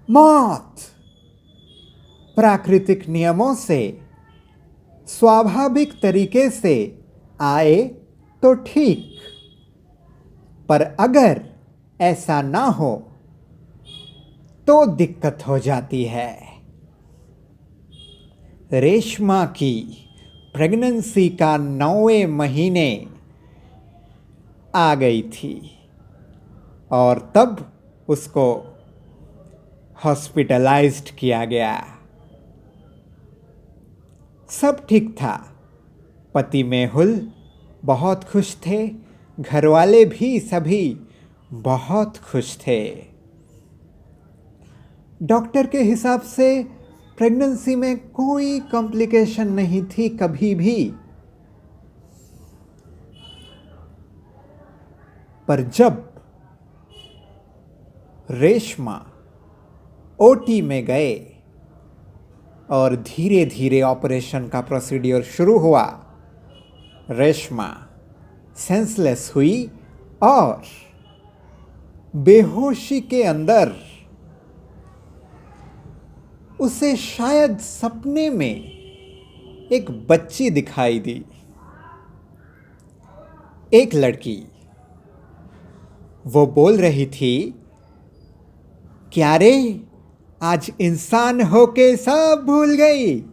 मौत प्राकृतिक नियमों से स्वाभाविक तरीके से आए तो ठीक, पर अगर ऐसा ना हो तो दिक्कत हो जाती है। रेशमा की प्रेगनेंसी का 9वें महीने आ गई थी और तब उसको हॉस्पिटलाइज्ड किया गया। सब ठीक था। पति मेहुल बहुत खुश थे, घरवाले भी सभी बहुत खुश थे। डॉक्टर के हिसाब से प्रेगनेंसी में कोई कॉम्प्लिकेशन नहीं थी कभी भी। पर जब रेशमा ओटी में गए और धीरे धीरे ऑपरेशन का प्रोसीडियर शुरू हुआ, रेशमा सेंसलेस हुई और बेहोशी के अंदर उसे शायद सपने में एक बच्ची दिखाई दी, एक लड़की। वो बोल रही थी, क्या रे, आज इंसान होके सब भूल गई?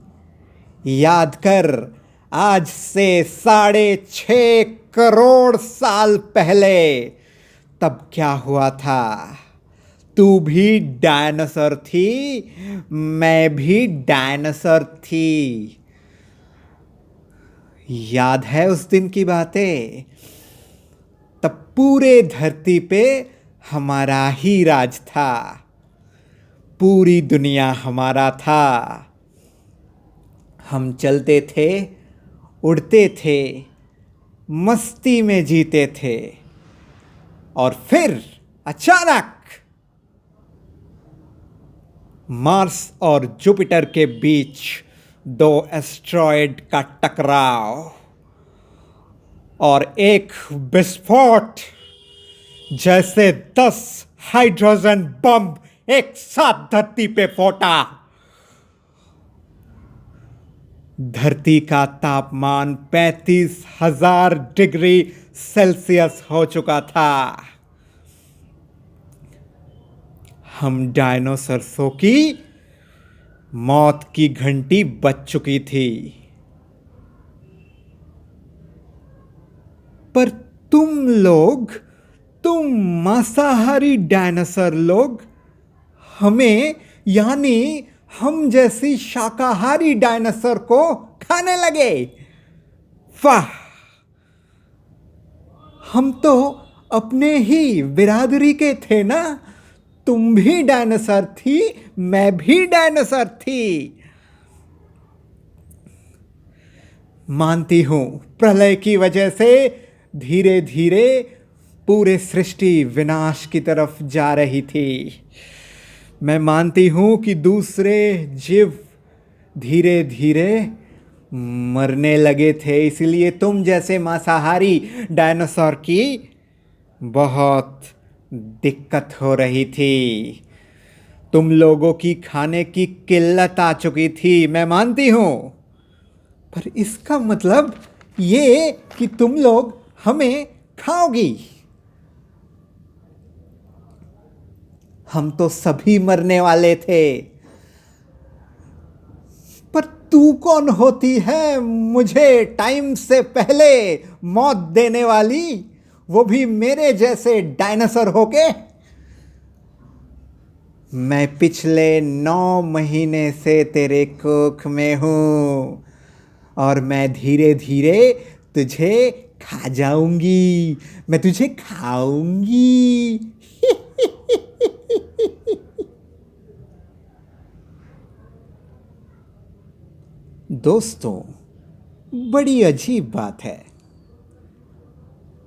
याद कर, आज से 6.5 करोड़ साल पहले तब क्या हुआ था? तू भी डायनासोर थी, मैं भी डायनासोर थी। याद है उस दिन की बातें? तब पूरे धरती पे हमारा ही राज था, पूरी दुनिया हमारा था। हम चलते थे, उड़ते थे, मस्ती में जीते थे, और फिर अचानक मार्स और जुपिटर के बीच 2 एस्ट्रॉयड का टकराव और एक विस्फोट, जैसे 10 हाइड्रोजन बम एक साथ धरती पे फूटा। धरती का तापमान 35,000 डिग्री सेल्सियस हो चुका था। हम डायनासोर्सों की मौत की घंटी बज चुकी थी। पर तुम मांसाहारी डायनासोर लोग हमें, यानी हम जैसी शाकाहारी डायनासोर को खाने लगे। वाह! हम तो अपने ही बिरादरी के थे ना। तुम भी डायनासोर थी, मैं भी डायनासोर थी। मानती हूं, प्रलय की वजह से धीरे धीरे पूरे सृष्टि विनाश की तरफ जा रही थी। मैं मानती हूं कि दूसरे जीव धीरे धीरे मरने लगे थे, इसलिए तुम जैसे मांसाहारी डायनासोर की बहुत दिक्कत हो रही थी। तुम लोगों की खाने की किल्लत आ चुकी थी, मैं मानती हूं। पर इसका मतलब ये कि तुम लोग हमें खाओगी। हम तो सभी मरने वाले थे। पर तू कौन होती है मुझे टाइम से पहले मौत देने वाली, वो भी मेरे जैसे डायनासोर होके? मैं पिछले 9 महीने से तेरे कोख में हूं और मैं धीरे धीरे तुझे खा जाऊंगी। मैं तुझे खाऊंगी। दोस्तों, बड़ी अजीब बात है।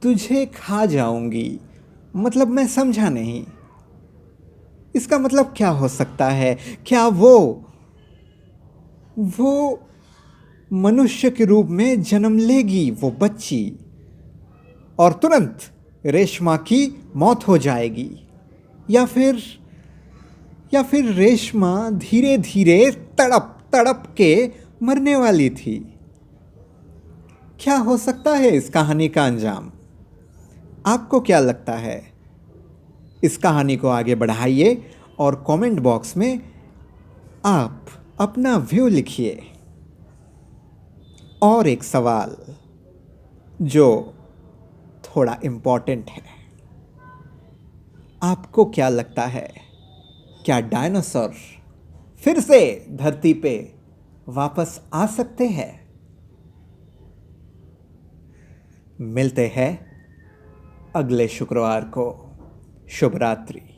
तुझे खा जाऊंगी मतलब मैं समझा नहीं। इसका मतलब क्या हो सकता है? क्या वो मनुष्य के रूप में जन्म लेगी वो बच्ची, और तुरंत रेशमा की मौत हो जाएगी, या फिर रेशमा धीरे धीरे तड़प तड़प के मरने वाली थी। क्या हो सकता है इस कहानी का अंजाम? आपको क्या लगता है? इस कहानी को आगे बढ़ाइए और कमेंट बॉक्स में आप अपना व्यू लिखिए। और एक सवाल जो थोड़ा इम्पोर्टेंट है, आपको क्या लगता है, क्या डायनासोर फिर से धरती पे वापस आ सकते हैं? मिलते हैं अगले शुक्रवार को। शुभ रात्रि।